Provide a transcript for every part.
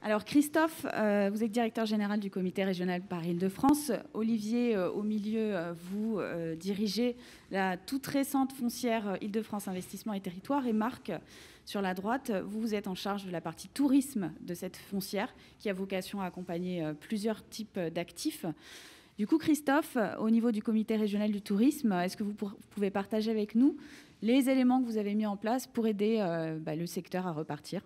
Alors Christophe, vous êtes directeur général du comité régional Paris-Île-de-France. Olivier, au milieu, vous dirigez la toute récente foncière Île-de-France Investissement et Territoire. Et Marc, sur la droite, vous êtes en charge de la partie tourisme de cette foncière qui a vocation à accompagner plusieurs types d'actifs. Du coup, Christophe, au niveau du comité régional du tourisme, est-ce que vous pouvez partager avec nous les éléments que vous avez mis en place pour aider le secteur à repartir ?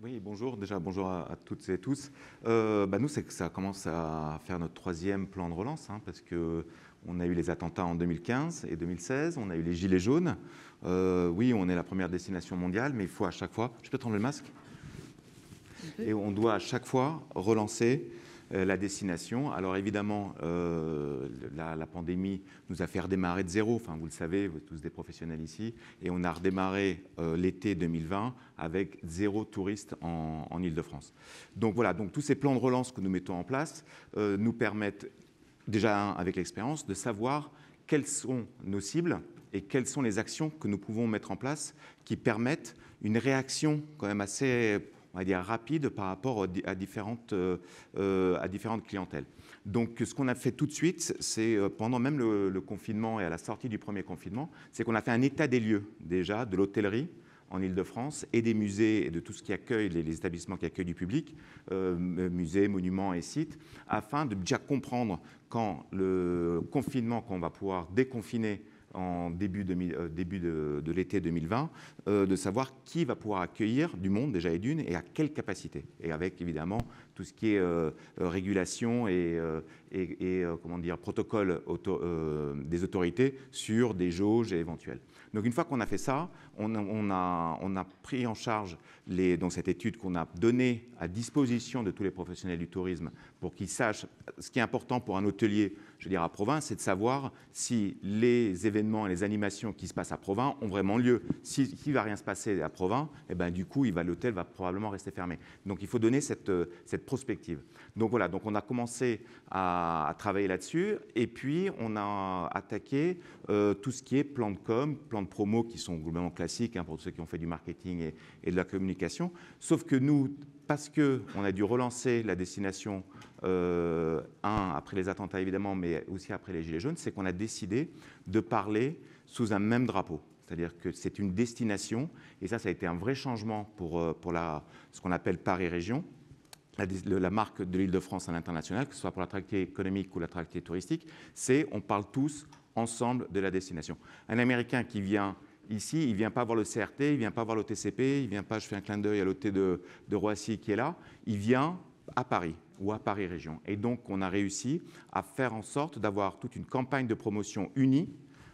Oui, bonjour. Déjà, bonjour à toutes et tous. Nous, c'est que ça commence à faire notre troisième plan de relance, parce qu'on a eu les attentats en 2015 et 2016, on a eu les gilets jaunes. Oui, on est la première destination mondiale, mais il faut à chaque fois... Je peux prendre le masque ? Et on doit à chaque fois relancer la destination. Alors évidemment, la pandémie nous a fait redémarrer de zéro. Enfin, vous le savez, vous êtes tous des professionnels ici. Et on a redémarré l'été 2020 avec 0 touriste en Île-de-France. Donc voilà, donc tous ces plans de relance que nous mettons en place nous permettent déjà, avec l'expérience, de savoir quelles sont nos cibles et quelles sont les actions que nous pouvons mettre en place qui permettent une réaction quand même assez... on va dire rapide par rapport à différentes clientèles. Donc ce qu'on a fait tout de suite, c'est pendant même le confinement et à la sortie du premier confinement, c'est qu'on a fait un état des lieux déjà de l'hôtellerie en Île-de-France et des musées et de tout ce qui accueille, les établissements qui accueillent du public, musées, monuments et sites, afin de déjà comprendre quand le confinement, quand on va pouvoir déconfiner en début de l'été 2020, de savoir qui va pouvoir accueillir du monde déjà et d'une et à quelle capacité. Et avec évidemment tout ce qui est régulation et comment dire, protocole des autorités sur des jauges éventuelles. Donc une fois qu'on a fait ça, on a pris en charge donc cette étude qu'on a donnée à disposition de tous les professionnels du tourisme pour qu'ils sachent. Ce qui est important pour un hôtelier, je veux dire à Provins, c'est de savoir si les événements et les animations qui se passent à Provins ont vraiment lieu. S'il ne va rien se passer à Provins, du coup, l'hôtel va probablement rester fermé. Donc il faut donner cette prospective. Donc voilà, donc on a commencé à travailler là-dessus et puis on a attaqué tout ce qui est plan de com, plan de promo qui sont globalement classiques pour ceux qui ont fait du marketing et de la communication. Sauf que nous, parce qu'on a dû relancer la destination, après les attentats évidemment, mais aussi après les Gilets jaunes, c'est qu'on a décidé de parler sous un même drapeau. C'est-à-dire que c'est une destination, et ça a été un vrai changement pour ce qu'on appelle Paris Région, la marque de l'Île-de-France à l'international, que ce soit pour l'attractivité économique ou l'attractivité touristique, on parle tous ensemble de la destination. Un Américain qui vient ici, il ne vient pas voir le CRT, il ne vient pas voir l'OTCP, il ne vient pas, je fais un clin d'œil à l'hôtel de Roissy qui est là, il vient à Paris ou à Paris Région. Et donc, on a réussi à faire en sorte d'avoir toute une campagne de promotion unie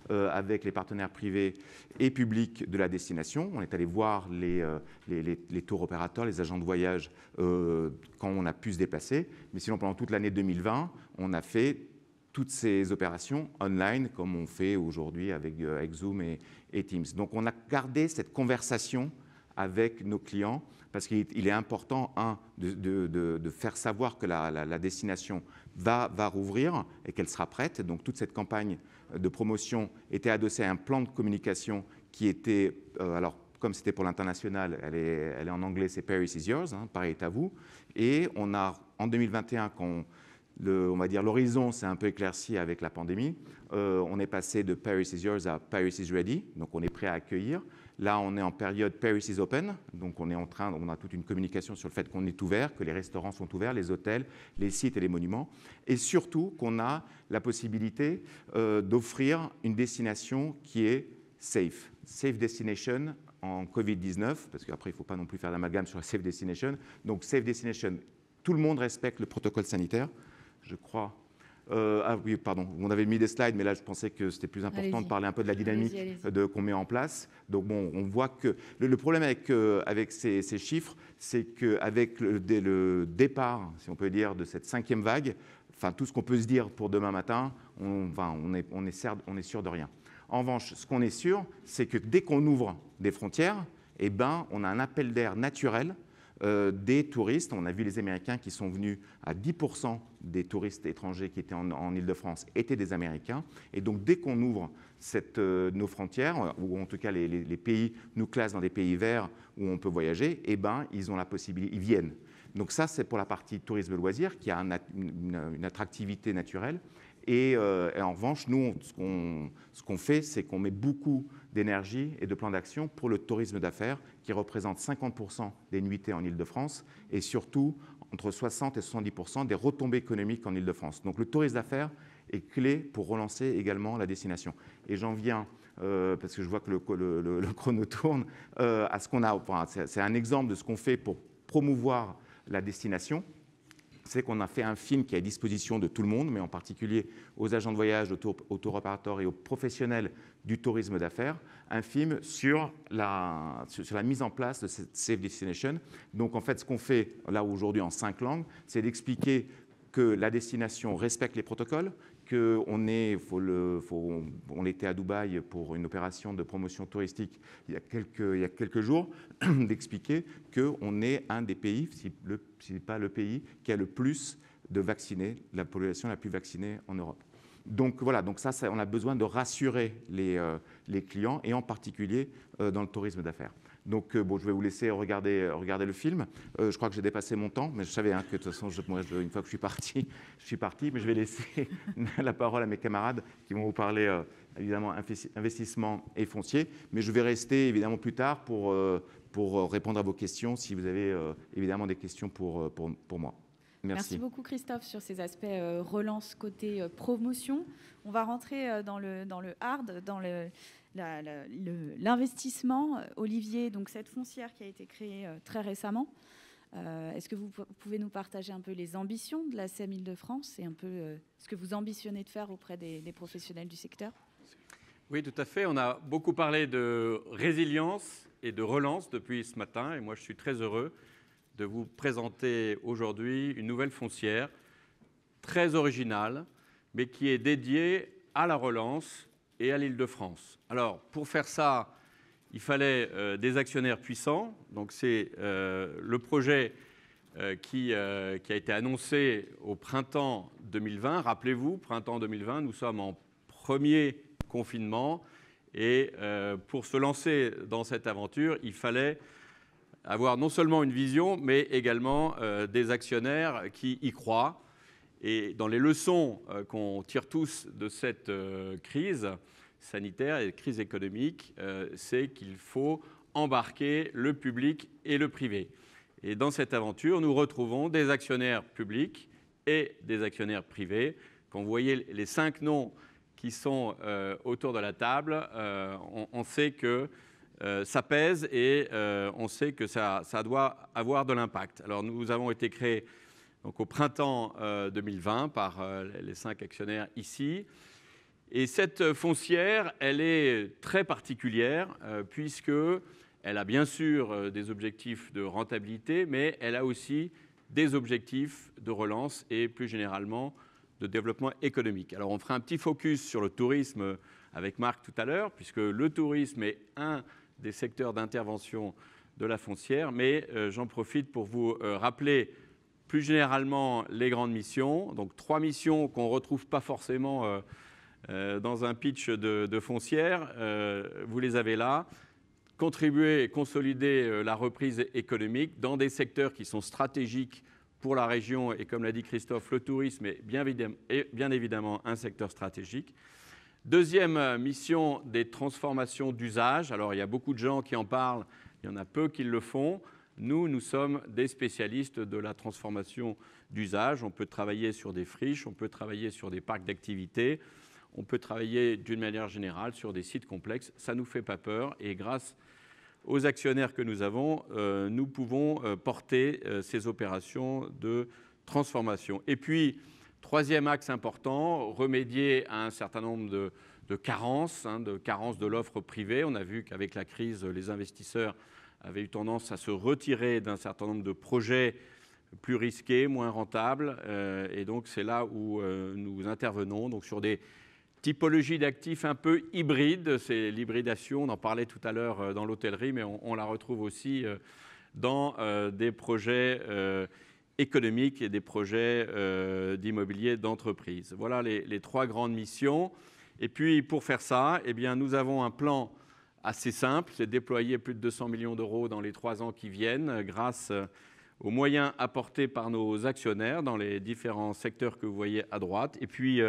avec les partenaires privés et publics de la destination. On est allé voir les tours opérateurs, les agents de voyage quand on a pu se déplacer. Mais sinon, pendant toute l'année 2020, on a fait toutes ces opérations online comme on fait aujourd'hui avec Zoom et Teams. Donc on a gardé cette conversation avec nos clients parce qu'il est important, de faire savoir que la destination va rouvrir et qu'elle sera prête. Donc toute cette campagne de promotion était adossée à un plan de communication qui était, alors comme c'était pour l'international, elle est en anglais, c'est Paris is yours, Paris est à vous. Et on a, en 2021, quand on va dire l'horizon s'est un peu éclairci avec la pandémie, on est passé de Paris is yours à Paris is ready, donc on est prêt à accueillir. Là, on est en période Paris is open, donc on a toute une communication sur le fait qu'on est ouvert, que les restaurants sont ouverts, les hôtels, les sites et les monuments, et surtout qu'on a la possibilité d'offrir une destination qui est safe destination en Covid-19, parce qu'après, il ne faut pas non plus faire l'amalgame sur la safe destination. Donc, safe destination, tout le monde respecte le protocole sanitaire, je crois. Ah oui, pardon, on avait mis des slides, mais là, je pensais que c'était plus important de parler un peu de la dynamique qu'on met en place. Donc, bon, on voit que le problème avec ces chiffres, c'est qu'avec le départ, si on peut dire, de cette 5e vague, enfin, tout ce qu'on peut se dire pour demain matin, on est sûr de rien. En revanche, ce qu'on est sûr, c'est que dès qu'on ouvre des frontières, on a un appel d'air naturel des touristes. On a vu les Américains qui sont venus à 10% des touristes étrangers qui étaient en Île-de-France étaient des Américains. Et donc, dès qu'on ouvre nos frontières, ou en tout cas les pays nous classent dans des pays verts où on peut voyager, ils ont la possibilité, ils viennent. Donc ça, c'est pour la partie tourisme loisir qui a une attractivité naturelle. Et en revanche, nous, ce qu'on fait, c'est qu'on met beaucoup d'énergie et de plans d'action pour le tourisme d'affaires, qui représente 50% des nuitées en Île-de-France et surtout entre 60 et 70% des retombées économiques en Île-de-France. Donc le tourisme d'affaires est clé pour relancer également la destination. Et j'en viens, parce que je vois que le chrono tourne, à ce qu'on a. Enfin, c'est un exemple de ce qu'on fait pour promouvoir la destination. C'est qu'on a fait un film qui est à disposition de tout le monde, mais en particulier aux agents de voyage, aux tour opérateurs et aux professionnels du tourisme d'affaires, un film sur la mise en place de cette Safe Destination. Donc en fait, ce qu'on fait là aujourd'hui en 5 langues, c'est d'expliquer que la destination respecte les protocoles, qu'on on était à Dubaï pour une opération de promotion touristique il y a quelques jours, d'expliquer qu'on est un des pays, si pas le pays, qui a le plus de vaccinés, la population la plus vaccinée en Europe. Donc voilà, donc ça on a besoin de rassurer les clients, et en particulier dans le tourisme d'affaires. Donc bon, je vais vous laisser regarder le film. Je crois que j'ai dépassé mon temps, mais je savais que de toute façon, une fois que je suis parti, mais je vais laisser la parole à mes camarades qui vont vous parler évidemment investissement et foncier, mais je vais rester évidemment plus tard pour répondre à vos questions si vous avez évidemment des questions pour moi. Merci beaucoup Christophe sur ces aspects relance côté promotion. On va rentrer dans le hard, dans l'investissement. Olivier, donc cette foncière qui a été créée très récemment, est-ce que vous pouvez nous partager un peu les ambitions de la SEM Île-de-France et un peu ce que vous ambitionnez de faire auprès des professionnels du secteur? Oui, tout à fait. On a beaucoup parlé de résilience et de relance depuis ce matin, et moi je suis très heureux de vous présenter aujourd'hui une nouvelle foncière très originale, mais qui est dédiée à la relance et à l'Île-de-France. Alors, pour faire ça, il fallait des actionnaires puissants. Donc, c'est le projet qui a été annoncé au printemps 2020. Rappelez-vous, printemps 2020, nous sommes en premier confinement. Et pour se lancer dans cette aventure, il fallait avoir non seulement une vision, mais également des actionnaires qui y croient. Et dans les leçons qu'on tire tous de cette crise sanitaire et crise économique, c'est qu'il faut embarquer le public et le privé. Et dans cette aventure, nous retrouvons des actionnaires publics et des actionnaires privés. Quand vous voyez les 5 noms qui sont autour de la table, on sait que ça pèse et on sait que ça doit avoir de l'impact. Alors nous avons été créés donc, au printemps 2020 par les 5 actionnaires ici. Et cette foncière, elle est très particulière puisqu'elle a bien sûr des objectifs de rentabilité, mais elle a aussi des objectifs de relance et plus généralement de développement économique. Alors on fera un petit focus sur le tourisme avec Marc tout à l'heure, puisque le tourisme est un des secteurs d'intervention de la foncière, mais j'en profite pour vous rappeler plus généralement les grandes missions. Donc 3 missions qu'on ne retrouve pas forcément dans un pitch de foncière. Vous les avez là. Contribuer et consolider la reprise économique dans des secteurs qui sont stratégiques pour la région. Et comme l'a dit Christophe, le tourisme est bien évidemment un secteur stratégique. Deuxième mission, des transformations d'usage. Alors, il y a beaucoup de gens qui en parlent, il y en a peu qui le font. Nous sommes des spécialistes de la transformation d'usage. On peut travailler sur des friches, on peut travailler sur des parcs d'activités, on peut travailler d'une manière générale sur des sites complexes. Ça ne nous fait pas peur et grâce aux actionnaires que nous avons, nous pouvons porter ces opérations de transformation. Et puis, troisième axe important, remédier à un certain nombre de carences, de l'offre privée. On a vu qu'avec la crise, les investisseurs avaient eu tendance à se retirer d'un certain nombre de projets plus risqués, moins rentables. Et donc, c'est là où nous intervenons, donc sur des typologie d'actifs un peu hybride, c'est l'hybridation, on en parlait tout à l'heure dans l'hôtellerie, mais on la retrouve aussi dans des projets économiques et des projets d'immobilier d'entreprise. Voilà les 3 grandes missions. Et puis pour faire ça, eh bien, nous avons un plan assez simple, c'est déployer plus de 200 millions d'euros dans les 3 ans qui viennent grâce aux moyens apportés par nos actionnaires dans les différents secteurs que vous voyez à droite. Et puis,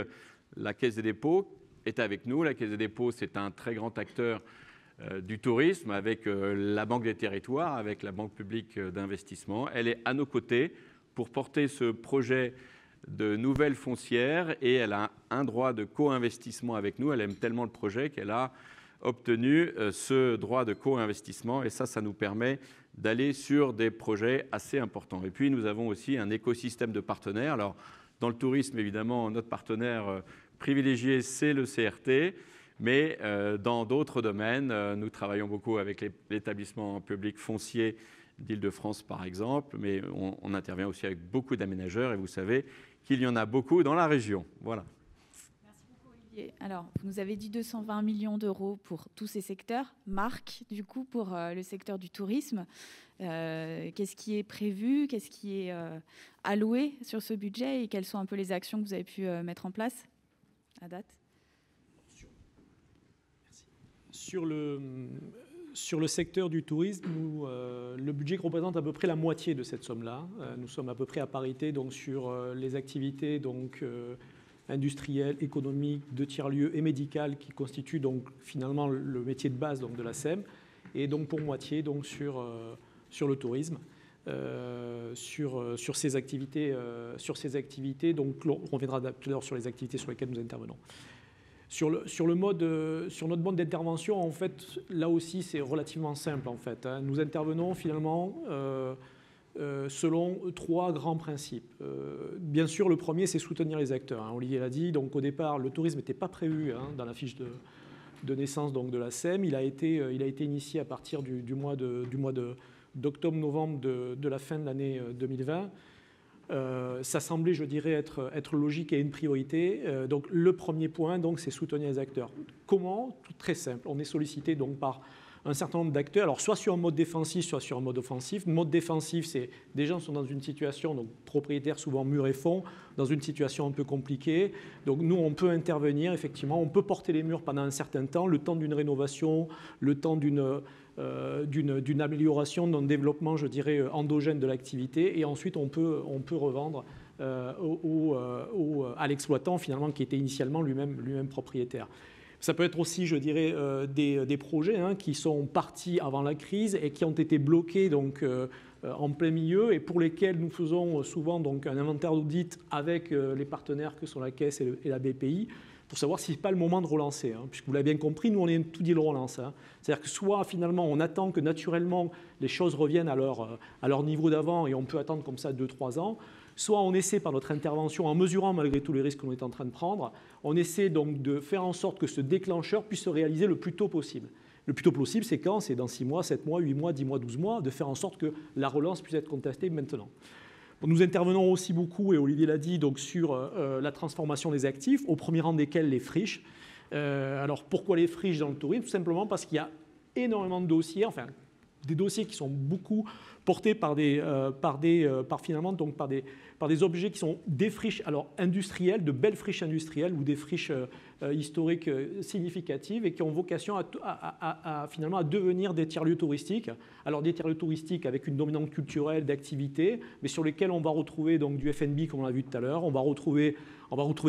la Caisse des dépôts est avec nous. La Caisse des dépôts, c'est un très grand acteur du tourisme avec la Banque des territoires, avec la Banque publique d'investissement. Elle est à nos côtés pour porter ce projet de nouvelles foncières et elle a un droit de co-investissement avec nous. Elle aime tellement le projet qu'elle a obtenu ce droit de co-investissement et ça nous permet d'aller sur des projets assez importants. Et puis, nous avons aussi un écosystème de partenaires. Alors, dans le tourisme, évidemment, notre partenaire privilégié, c'est le CRT. Mais dans d'autres domaines, nous travaillons beaucoup avec l'établissement public foncier d'Île-de-France, par exemple, mais on intervient aussi avec beaucoup d'aménageurs et vous savez qu'il y en a beaucoup dans la région. Voilà. Merci beaucoup, Olivier. Alors, vous nous avez dit 220 millions d'euros pour tous ces secteurs. Marc, du coup, pour le secteur du tourisme, qu'est-ce qui est prévu, qu'est-ce qui est alloué sur ce budget et quelles sont un peu les actions que vous avez pu mettre en place à date ? Sur le secteur du tourisme, le budget représente à peu près la moitié de cette somme-là. Nous sommes à peu près à parité donc, sur les activités donc, industrielles, économiques, de tiers-lieux et médicales qui constituent donc, finalement le métier de base donc, de la SEM, et donc pour moitié donc, sur le tourisme. Sur ces activités, donc on reviendra tout à l'heure sur les activités sur lesquelles nous intervenons. Sur notre mode d'intervention, en fait, là aussi, c'est relativement simple, en fait. Nous intervenons finalement selon trois grands principes. Bien sûr, le premier, c'est soutenir les acteurs. Olivier l'a dit. Donc, au départ, le tourisme n'était pas prévu dans la fiche de naissance donc, de la SEM. Il a été initié à partir du mois d'octobre-novembre de la fin de l'année 2020. Ça semblait, je dirais, être logique et une priorité. Donc, le premier point, donc, c'est soutenir les acteurs. Comment ? Tout très simple. On est sollicité donc, par un certain nombre d'acteurs, alors soit sur un mode défensif, soit sur un mode offensif. Le mode défensif, c'est des gens qui sont dans une situation, donc propriétaires souvent mur et fond, dans une situation un peu compliquée. Donc, nous, on peut intervenir, effectivement. On peut porter les murs pendant un certain temps, le temps d'une rénovation, le temps d'une amélioration, d'un développement, je dirais, endogène de l'activité. Et ensuite, on peut revendre à l'exploitant, finalement, qui était initialement lui-même propriétaire. Ça peut être aussi, je dirais, des projets qui sont partis avant la crise et qui ont été bloqués donc, en plein milieu et pour lesquels nous faisons souvent donc, un inventaire d'audit avec les partenaires que sont la Caisse et la BPI, pour savoir si ce n'est pas le moment de relancer. Puisque vous l'avez bien compris, nous, on est tout dit le relance. C'est-à-dire que soit, finalement, on attend que, naturellement, les choses reviennent à leur niveau d'avant et on peut attendre comme ça 2-3 ans, soit on essaie, par notre intervention, en mesurant malgré tous les risques qu'on est en train de prendre, on essaie donc de faire en sorte que ce déclencheur puisse se réaliser le plus tôt possible. Le plus tôt possible, c'est quand ? C'est dans 6 mois, 7 mois, 8 mois, 10 mois, 12 mois, de faire en sorte que la relance puisse être contestée maintenant. Nous intervenons aussi beaucoup, et Olivier l'a dit, donc sur la transformation des actifs, au premier rang desquels les friches. Alors pourquoi les friches dans le tourisme ? Tout simplement parce qu'il y a énormément de dossiers, enfin des dossiers qui sont beaucoup portés par des objets qui sont des friches alors industrielles, de belles friches industrielles ou des friches historiques significatives et qui ont vocation finalement à devenir des tiers-lieux touristiques. Alors des tiers-lieux touristiques avec une dominante culturelle d'activité, mais sur lesquels on va retrouver donc du F&B comme on l'a vu tout à l'heure, on va retrouver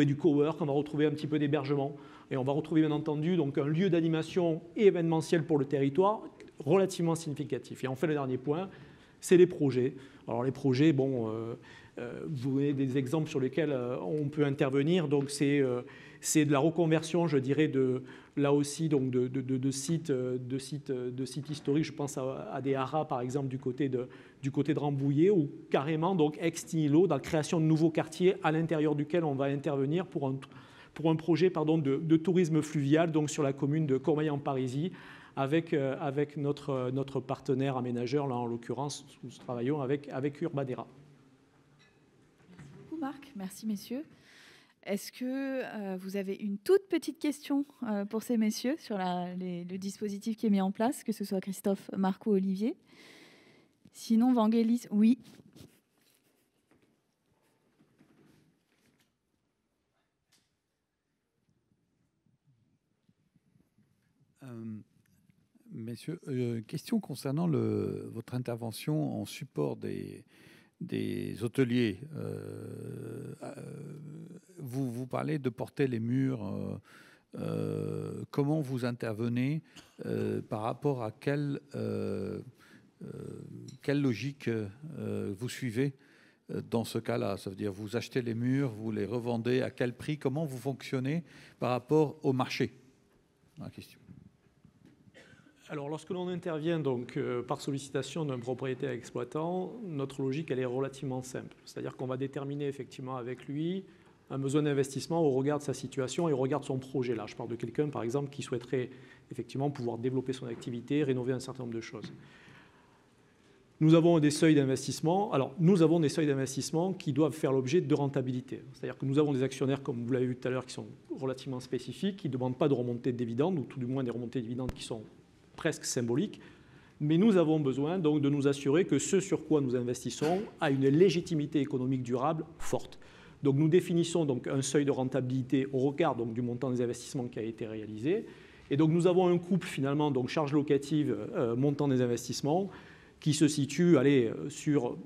du cowork, on va retrouver un petit peu d'hébergement et on va retrouver bien entendu donc un lieu d'animation et événementiel pour le territoire relativement significatif. Et enfin le dernier point, c'est les projets. Alors les projets, bon, vous voyez des exemples sur lesquels on peut intervenir. Donc c'est de la reconversion, je dirais, là aussi donc de sites historiques. Je pense à des haras par exemple du côté de Rambouillet ou carrément donc ex-Nihilo dans la création de nouveaux quartiers à l'intérieur duquel on va intervenir pour un projet de tourisme fluvial donc sur la commune de Cormeilles-en-Parisis. Avec notre partenaire aménageur, là en l'occurrence, nous travaillons avec Urbadera. Merci beaucoup Marc, merci messieurs. Est-ce que vous avez une toute petite question pour ces messieurs sur le dispositif qui est mis en place, que ce soit Christophe, Marc ou Olivier ? Sinon, Vangelis, oui. Messieurs, question concernant votre intervention en support des des hôteliers, vous parlez de porter les murs. Comment vous intervenez par rapport à quelle logique vous suivez dans ce cas-là? Ça veut dire vous achetez les murs, vous les revendez à quel prix? Comment vous fonctionnez par rapport au marché? La question. Alors, lorsque l'on intervient donc, par sollicitation d'un propriétaire exploitant, notre logique elle est relativement simple. C'est-à-dire qu'on va déterminer effectivement avec lui un besoin d'investissement au regard de sa situation et au regard de son projet. Là, je parle de quelqu'un, par exemple, qui souhaiterait effectivement pouvoir développer son activité, rénover un certain nombre de choses. Nous avons des seuils d'investissement. Alors, nous avons des seuils d'investissement qui doivent faire l'objet de rentabilité. C'est-à-dire que nous avons des actionnaires, comme vous l'avez vu tout à l'heure, qui sont relativement spécifiques, qui ne demandent pas de remontée de dividendes, ou tout du moins des remontées de dividendes qui sont presque symboliques. Mais nous avons besoin donc de nous assurer que ce sur quoi nous investissons a une légitimité économique durable forte. Donc nous définissons donc un seuil de rentabilité au regard donc du montant des investissements qui a été réalisé. Et donc nous avons un couple finalement, donc charge locative, montant des investissements, qui se situe, sur,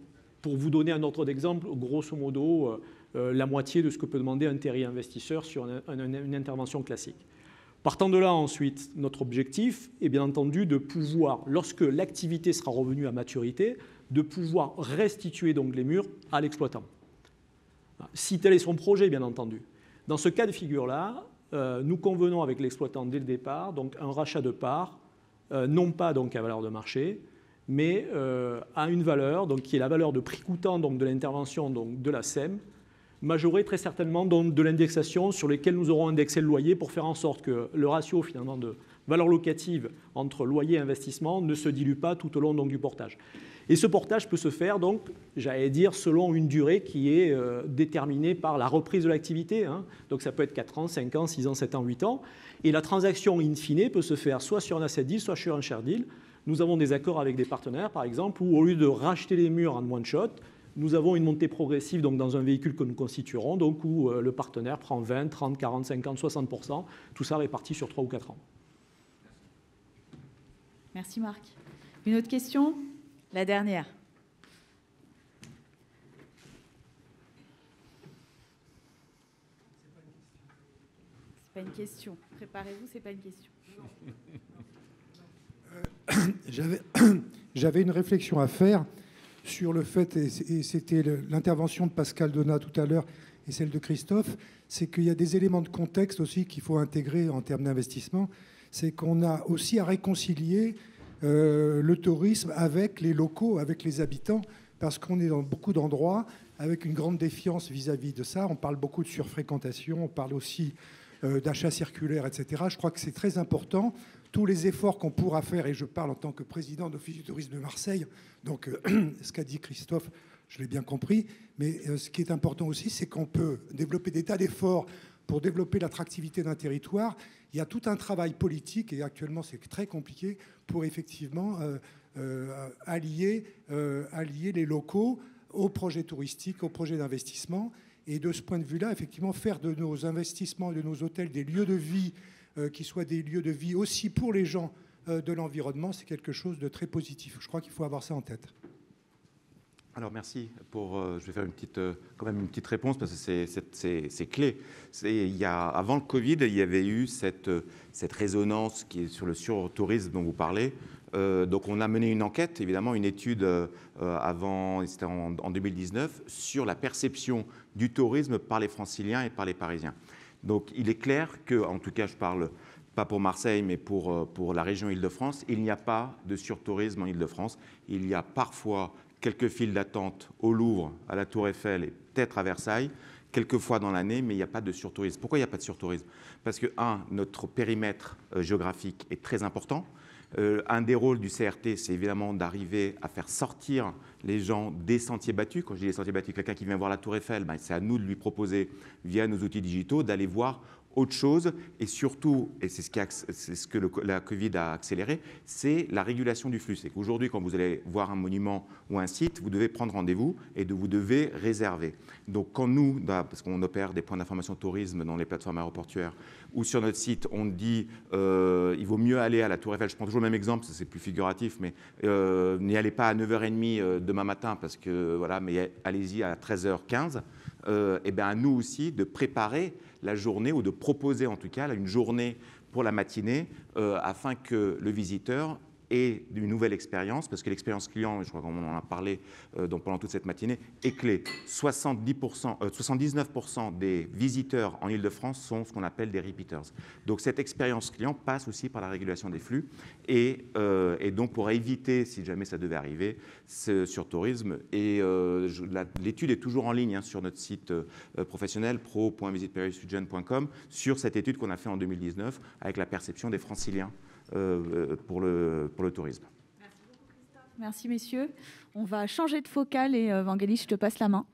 pour vous donner un ordre d'exemple, grosso modo, la moitié de ce que peut demander un terrier investisseur sur une intervention classique. Partant de là, ensuite, notre objectif est bien entendu de pouvoir, lorsque l'activité sera revenue à maturité, de pouvoir restituer donc les murs à l'exploitant. Si tel est son projet, bien entendu. Dans ce cas de figure-là, nous convenons avec l'exploitant dès le départ donc un rachat de parts, non pas donc à valeur de marché, mais à une valeur donc, qui est la valeur de prix coûtant donc, de l'intervention donc, de la SEM, majorée très certainement donc, de l'indexation sur lesquelles nous aurons indexé le loyer pour faire en sorte que le ratio finalement de valeur locative entre loyer et investissement ne se dilue pas tout au long donc, du portage. Et ce portage peut se faire donc, j'allais dire, selon une durée qui est déterminée par la reprise de l'activité. Hein. Donc ça peut être 4 ans, 5 ans, 6 ans, 7 ans, 8 ans. Et la transaction in fine peut se faire soit sur un asset deal, soit sur un share deal. Nous avons des accords avec des partenaires, par exemple, où au lieu de racheter les murs en one shot, nous avons une montée progressive donc, dans un véhicule que nous constituerons, donc, où le partenaire prend 20, 30, 40, 50, 60%, tout ça réparti sur 3 ou 4 ans. Merci Marc. Une autre question? La dernière. C'est pas une question. Préparez-vous, c'est pas une question. J'avais une réflexion à faire sur le fait, et c'était l'intervention de Pascal Donat tout à l'heure et celle de Christophe, c'est qu'il y a des éléments de contexte aussi qu'il faut intégrer en termes d'investissement. C'est qu'on a aussi à réconcilier le tourisme avec les locaux, avec les habitants, parce qu'on est dans beaucoup d'endroits avec une grande défiance vis-à-vis de ça. On parle beaucoup de surfréquentation, on parle aussi d'achat circulaire, etc. Je crois que c'est très important. Tous les efforts qu'on pourra faire, et je parle en tant que président d'Office du tourisme de Marseille, donc ce qu'a dit Christophe, je l'ai bien compris, mais ce qui est important aussi, c'est qu'on peut développer des tas d'efforts pour développer l'attractivité d'un territoire. Il y a tout un travail politique, et actuellement c'est très compliqué, pour effectivement allier les locaux aux projets touristiques, aux projets d'investissement. Et de ce point de vue-là, effectivement, faire de nos investissements, de nos hôtels, des lieux de vie qui soient des lieux de vie aussi pour les gens de l'environnement, c'est quelque chose de très positif. Je crois qu'il faut avoir ça en tête. Alors merci pour. Je vais faire quand même une petite réponse parce que c'est clé. Avant le Covid, il y avait eu cette résonance qui est sur le surtourisme dont vous parlez. Donc on a mené une enquête, évidemment, une étude c'était en 2019 sur la perception du tourisme par les Franciliens et par les Parisiens. Donc il est clair que, en tout cas, je parle pas pour Marseille, mais pour la région Île-de-France, il n'y a pas de surtourisme en Île-de-France. Il y a parfois quelques files d'attente au Louvre, à la Tour Eiffel et peut-être à Versailles, quelques fois dans l'année, mais il n'y a pas de surtourisme. Pourquoi il n'y a pas de surtourisme? Parce que, notre périmètre géographique est très important. Un des rôles du CRT, c'est évidemment d'arriver à faire sortir les gens des sentiers battus. Quand je dis les sentiers battus, quelqu'un qui vient voir la Tour Eiffel, c'est à nous de lui proposer, via nos outils digitaux, d'aller voir Autre chose, et surtout, et c'est ce que la Covid a accéléré, c'est la régulation du flux. C'est qu'aujourd'hui, quand vous allez voir un monument ou un site, vous devez prendre rendez-vous et vous devez réserver. Donc quand nous, parce qu'on opère des points d'information tourisme dans les plateformes aéroportuaires, ou sur notre site, on dit il vaut mieux aller à la Tour Eiffel. Je prends toujours le même exemple, c'est plus figuratif, mais n'y allez pas à 9h30 demain matin, parce que voilà, mais allez-y à 13h15. Et bien à nous aussi de préparer la journée ou de proposer en tout cas une journée pour la matinée afin que le visiteur ait une nouvelle expérience, parce que l'expérience client, je crois qu'on en a parlé pendant toute cette matinée, est clé. 79% des visiteurs en Île-de-France sont ce qu'on appelle des repeaters. Donc cette expérience client passe aussi par la régulation des flux et donc pour éviter, si jamais ça devait arriver, sur tourisme, et l'étude est toujours en ligne sur notre site professionnel pro.visitparisregion.com sur cette étude qu'on a fait en 2019 avec la perception des Franciliens pour le tourisme. Merci beaucoup, Christophe. Merci, messieurs. On va changer de focale et Vangelis, je te passe la main.